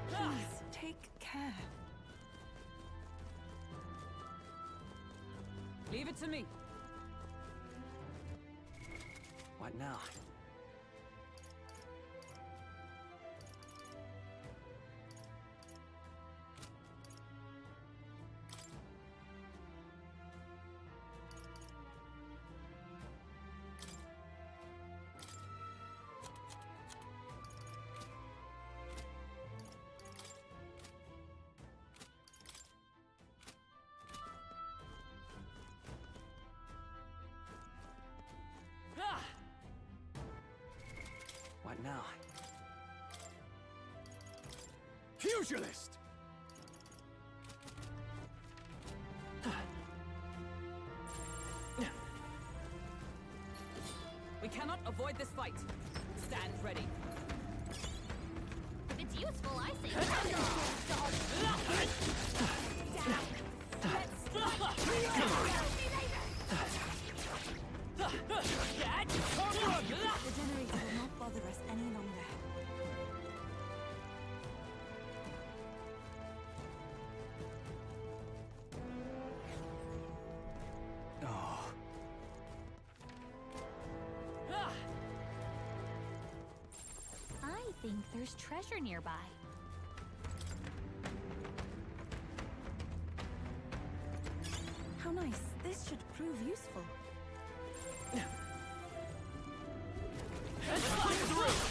Please, take care. Leave it to me. What now? What now? Pugilist! We cannot avoid this fight. Stand ready. If it's useful, I say The generator will not bother us any longer. Oh. I think there's treasure nearby. How nice. This should prove useful.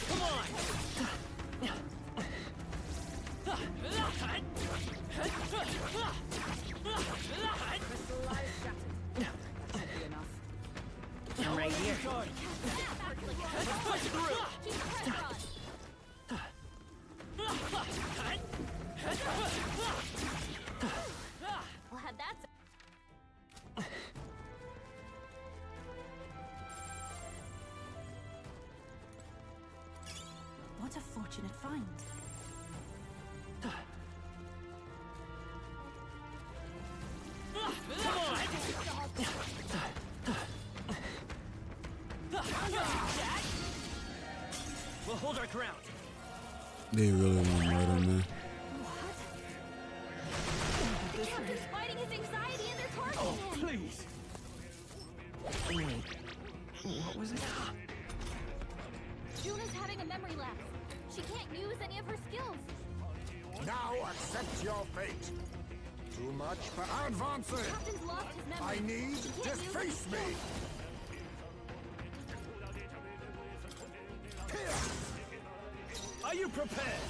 Come on! Crystal lies shattered. That should be enough. I'm right here. Push through! Keep the pressure on! Glad that's... What a fortunate find. We'll hold our ground. They really want to murder me. The captain's fighting his anxiety and they're targeting him! Please! Wait. What was it? Juna's having a memory lapse. She can't use any of her skills. Now accept your fate. Too much for advancing. The captain's lost his memory. I need She to can't use her face me. skills. Are you prepared?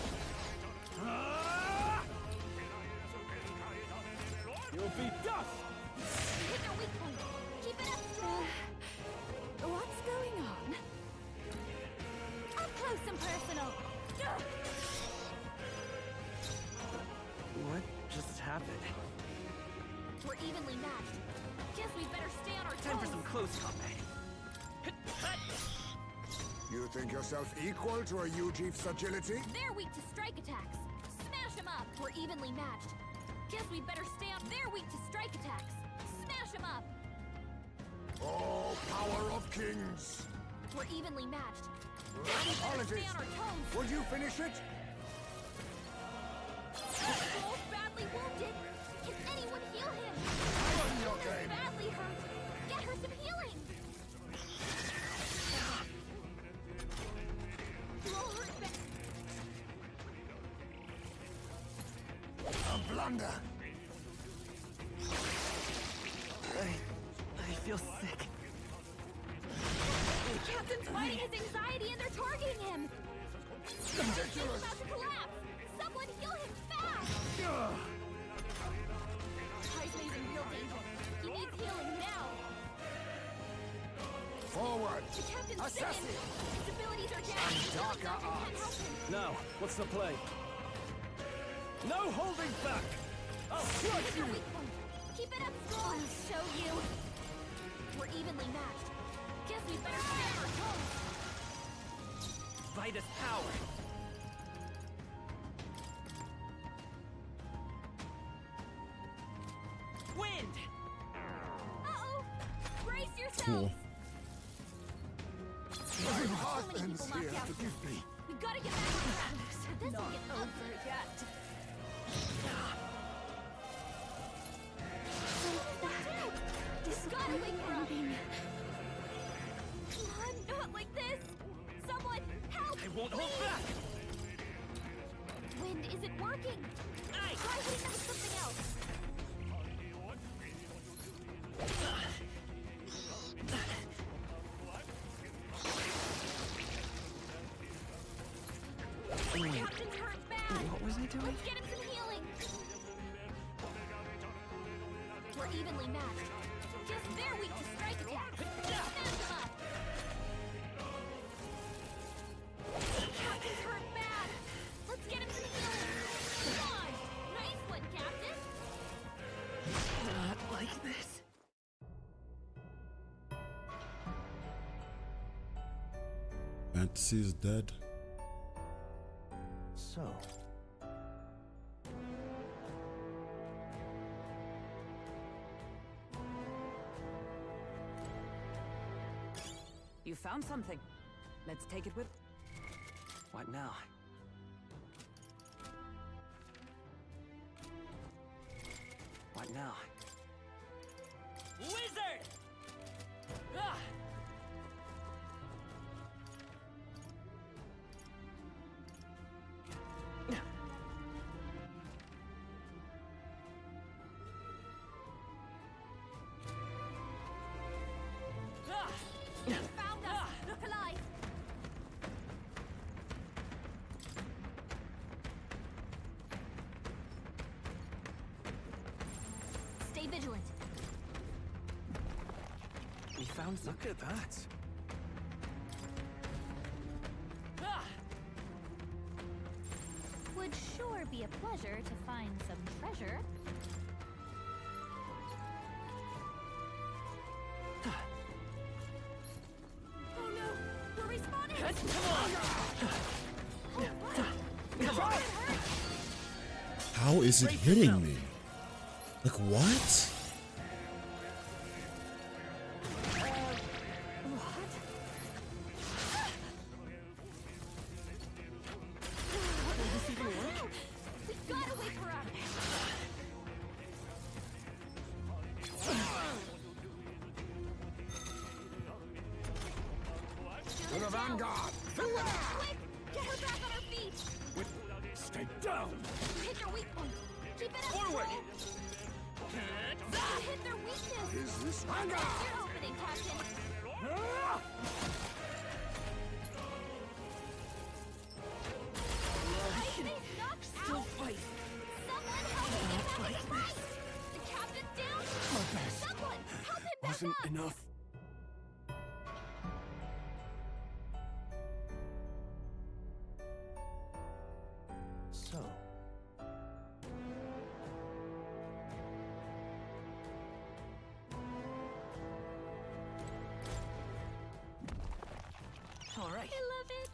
You'll be dust! Hit your weak point. Keep it up, strong. What's going on? Up close and personal. What just happened? We're evenly matched. Guess we better stay on our toes. Time for some close combat. You think yourself equal to a Ujief's agility? They're weak to strike attacks. Smash them up. We're evenly matched. Guess we better stay on. They're weak to strike attacks. Smash them up. Oh, power of kings! We're evenly matched. All Guess we better it stay is. on our toes. Will you finish it? Joel's badly wounded. Can anyone heal him? Run your Juna's game. badly hurt. Get her some healing. Roll her back. A blunder. I feel sick. The captain's fighting his anxiety and they're targeting him. He's about to collapse. Someone heal him fast. The captain's sickened! His abilities are down! Darker arts! Now, what's the play? No holding back! I'll crush you! Keep it up, Skull! I'll show you! We're evenly matched. Guess we better stand our toes! Vitus power! Wind! Uh-oh! Brace yourselves! Cool. My heart ends here, forgive me. We gotta get back on track. This will get over yet. This gotta wake her up. Come on, not like this. Someone, help! I won't hold back! Wind isn't working. Try hitting them with something else. Captain's hurt bad. What was I doing? Let's get him some healing. We're evenly matched. Guess they're weak to strike attacks. Stand them up. Captain's hurt bad. Let's get him some healing. Come on. Nice one, Captain. Not like this. Fantasy is dead. So, You found something. Let's take it with... What now? What now? Wizard! Ah! Found us. Look alive. Stay vigilant. We found some. Look at that. Would sure be a pleasure to find some treasure. Oh no! We're respawning! Come on! How is it hitting me? Like what? We gotta wake her up! To the vanguard! Quick! Get her back on her feet! Stay down! You hit their weak point! Keep it up! Forward! You hit their weakness! Is this That's vanguard? your opening, Captain! I think knocked out! Someone help me get back in fight! The captain's down! Someone help him back Wasn't up! enough. so. All right. I love it!